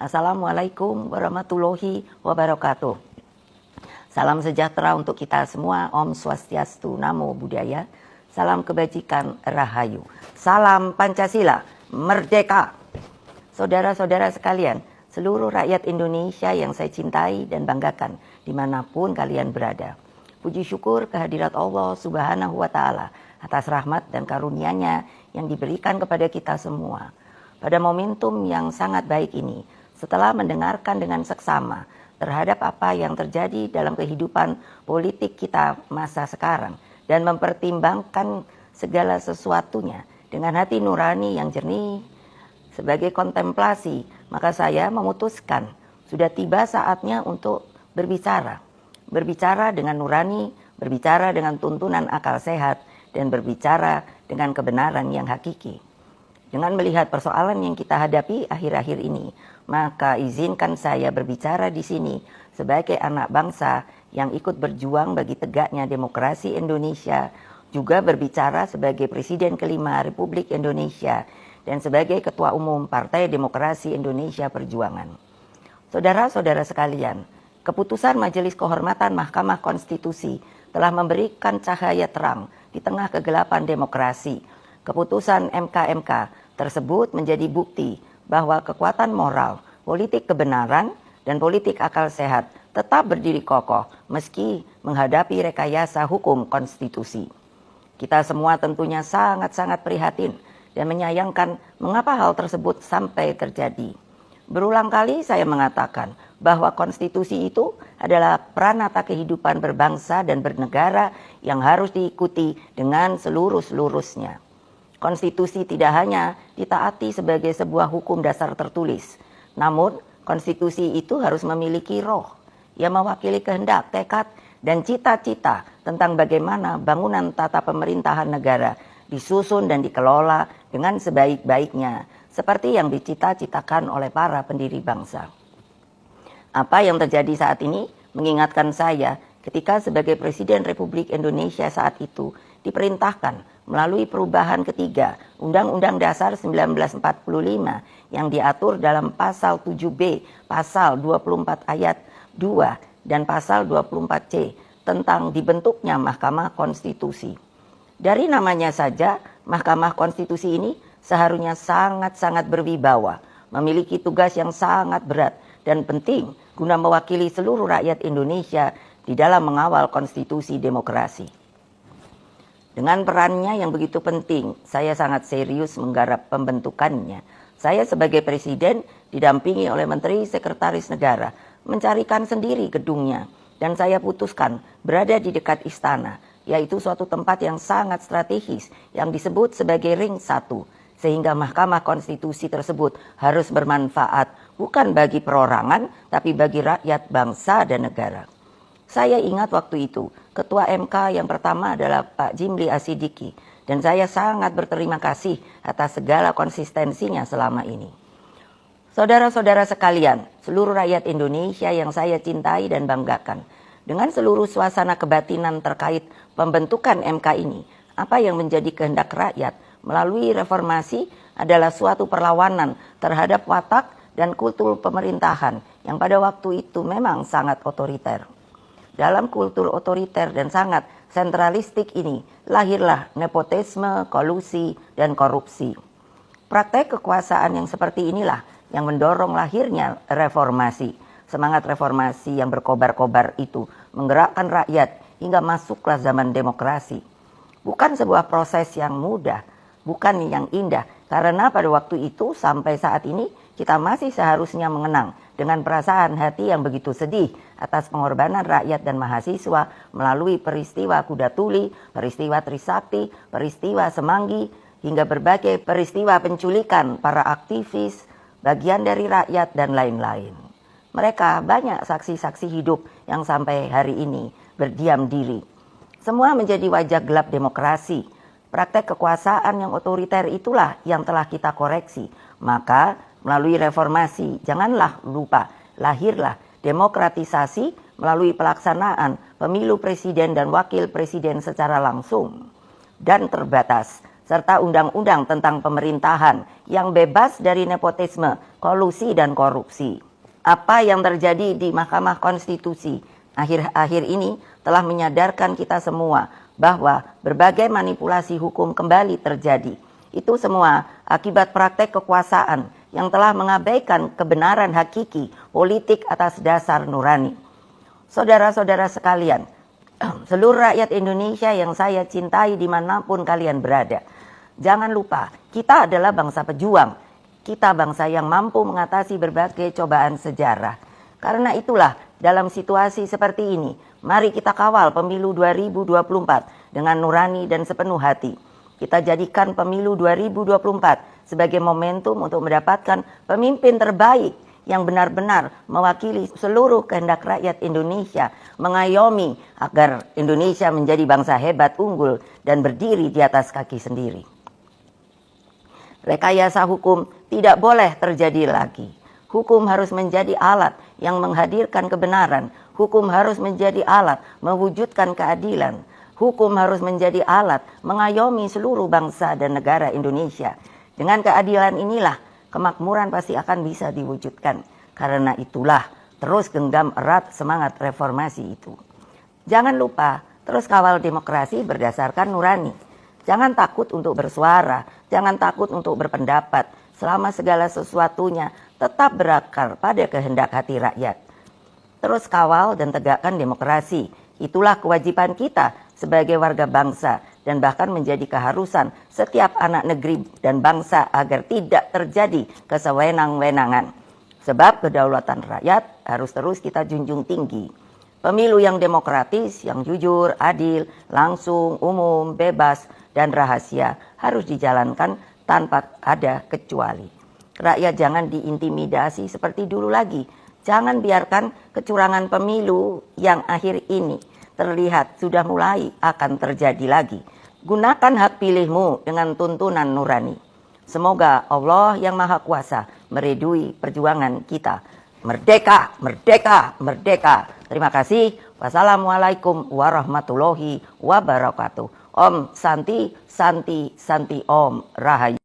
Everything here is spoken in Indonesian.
Assalamualaikum warahmatullahi wabarakatuh. Salam sejahtera untuk kita semua. Om Swastiastu, Namo Buddhaya. Salam kebajikan, Rahayu. Salam Pancasila, Merdeka. Saudara-saudara sekalian, seluruh rakyat Indonesia yang saya cintai dan banggakan dimanapun kalian berada. Puji syukur kehadirat Allah Subhanahu wa Ta'ala atas rahmat dan karunia-Nya yang diberikan kepada kita semua. Pada momentum yang sangat baik ini, setelah mendengarkan dengan seksama terhadap apa yang terjadi dalam kehidupan politik kita masa sekarang dan mempertimbangkan segala sesuatunya dengan hati nurani yang jernih sebagai kontemplasi, maka saya memutuskan sudah tiba saatnya untuk berbicara. Berbicara dengan nurani, berbicara dengan tuntunan akal sehat, dan berbicara dengan kebenaran yang hakiki. Dengan melihat persoalan yang kita hadapi akhir-akhir ini, maka izinkan saya berbicara di sini sebagai anak bangsa yang ikut berjuang bagi tegaknya demokrasi Indonesia, juga berbicara sebagai Presiden kelima Republik Indonesia dan sebagai Ketua Umum Partai Demokrasi Indonesia Perjuangan. Saudara-saudara sekalian, keputusan Majelis Kehormatan Mahkamah Konstitusi telah memberikan cahaya terang di tengah kegelapan demokrasi. Keputusan MK tersebut menjadi bukti bahwa kekuatan moral, politik kebenaran, dan politik akal sehat tetap berdiri kokoh meski menghadapi rekayasa hukum konstitusi. Kita semua tentunya sangat-sangat prihatin dan menyayangkan mengapa hal tersebut sampai terjadi. Berulang kali saya mengatakan bahwa konstitusi itu adalah pranata kehidupan berbangsa dan bernegara yang harus diikuti dengan seluruh-seluruhnya. Konstitusi tidak hanya ditaati sebagai sebuah hukum dasar tertulis, namun konstitusi itu harus memiliki roh yang mewakili kehendak, tekad, dan cita-cita tentang bagaimana bangunan tata pemerintahan negara disusun dan dikelola dengan sebaik-baiknya, seperti yang dicita-citakan oleh para pendiri bangsa. Apa yang terjadi saat ini mengingatkan saya ketika sebagai Presiden Republik Indonesia saat itu diperintahkan melalui perubahan ketiga Undang-Undang Dasar 1945 yang diatur dalam pasal 7B, pasal 24 ayat 2 dan pasal 24C tentang dibentuknya Mahkamah Konstitusi. Dari namanya saja, Mahkamah Konstitusi ini seharusnya sangat-sangat berwibawa, memiliki tugas yang sangat berat dan penting guna mewakili seluruh rakyat Indonesia di dalam mengawal konstitusi demokrasi. Dengan perannya yang begitu penting, saya sangat serius menggarap pembentukannya. Saya sebagai Presiden didampingi oleh Menteri Sekretaris Negara mencarikan sendiri gedungnya, dan saya putuskan berada di dekat istana, yaitu suatu tempat yang sangat strategis yang disebut sebagai Ring 1, sehingga Mahkamah Konstitusi tersebut harus bermanfaat bukan bagi perorangan, tapi bagi rakyat, bangsa, dan negara. Saya ingat waktu itu, Ketua MK yang pertama adalah Pak Jimli Asidiki, dan saya sangat berterima kasih atas segala konsistensinya selama ini. Saudara-saudara sekalian, seluruh rakyat Indonesia yang saya cintai dan banggakan, dengan seluruh suasana kebatinan terkait pembentukan MK ini, apa yang menjadi kehendak rakyat melalui reformasi adalah suatu perlawanan terhadap watak dan kultur pemerintahan yang pada waktu itu memang sangat otoriter. Dalam kultur otoriter dan sangat sentralistik ini, lahirlah nepotisme, kolusi, dan korupsi. Praktek kekuasaan yang seperti inilah yang mendorong lahirnya reformasi. Semangat reformasi yang berkobar-kobar itu menggerakkan rakyat hingga masuklah zaman demokrasi. Bukan sebuah proses yang mudah, bukan yang indah, karena pada waktu itu sampai saat ini kita masih seharusnya mengenang dengan perasaan hati yang begitu sedih atas pengorbanan rakyat dan mahasiswa melalui peristiwa Kuda Tuli, peristiwa Trisakti, peristiwa Semanggi, hingga berbagai peristiwa penculikan para aktivis, bagian dari rakyat, dan lain-lain. Mereka banyak saksi-saksi hidup yang sampai hari ini berdiam diri. Semua menjadi wajah gelap demokrasi. Praktek kekuasaan yang otoriter itulah yang telah kita koreksi. Maka melalui reformasi, janganlah lupa, lahirlah demokratisasi melalui pelaksanaan pemilu presiden dan wakil presiden secara langsung dan terbatas, serta undang-undang tentang pemerintahan yang bebas dari nepotisme, kolusi, dan korupsi. Apa yang terjadi di Mahkamah Konstitusi akhir-akhir ini telah menyadarkan kita semua bahwa berbagai manipulasi hukum kembali terjadi. Itu semua akibat praktek kekuasaan yang telah mengabaikan kebenaran hakiki politik atas dasar nurani. Saudara-saudara sekalian, seluruh rakyat Indonesia yang saya cintai dimanapun kalian berada, jangan lupa kita adalah bangsa pejuang. Kita bangsa yang mampu mengatasi berbagai cobaan sejarah. Karena itulah dalam situasi seperti ini, mari kita kawal pemilu 2024 dengan nurani dan sepenuh hati. Kita jadikan pemilu 2024 sebagai momentum untuk mendapatkan pemimpin terbaik yang benar-benar mewakili seluruh kehendak rakyat Indonesia, mengayomi agar Indonesia menjadi bangsa hebat, unggul, dan berdiri di atas kaki sendiri. Rekayasa hukum tidak boleh terjadi lagi. Hukum harus menjadi alat yang menghadirkan kebenaran. Hukum harus menjadi alat mewujudkan keadilan. Hukum harus menjadi alat mengayomi seluruh bangsa dan negara Indonesia. Dengan keadilan inilah kemakmuran pasti akan bisa diwujudkan. Karena itulah terus genggam erat semangat reformasi itu. Jangan lupa terus kawal demokrasi berdasarkan nurani. Jangan takut untuk bersuara, jangan takut untuk berpendapat, selama segala sesuatunya tetap berakar pada kehendak hati rakyat. Terus kawal dan tegakkan demokrasi. Itulah kewajiban kita sebagai warga bangsa dan bahkan menjadi keharusan setiap anak negeri dan bangsa agar tidak terjadi kesewenang-wenangan. Sebab kedaulatan rakyat harus terus kita junjung tinggi. Pemilu yang demokratis, yang jujur, adil, langsung, umum, bebas, dan rahasia harus dijalankan tanpa ada kecuali. Rakyat jangan diintimidasi seperti dulu lagi. Jangan biarkan kecurangan pemilu yang akhir ini terlihat sudah mulai akan terjadi lagi. Gunakan hak pilihmu dengan tuntunan nurani. Semoga Allah yang Maha Kuasa meridui perjuangan kita. Merdeka, merdeka, merdeka. Terima kasih. Wassalamualaikum warahmatullahi wabarakatuh. Om Santi, Santi, Santi Om Rahayu.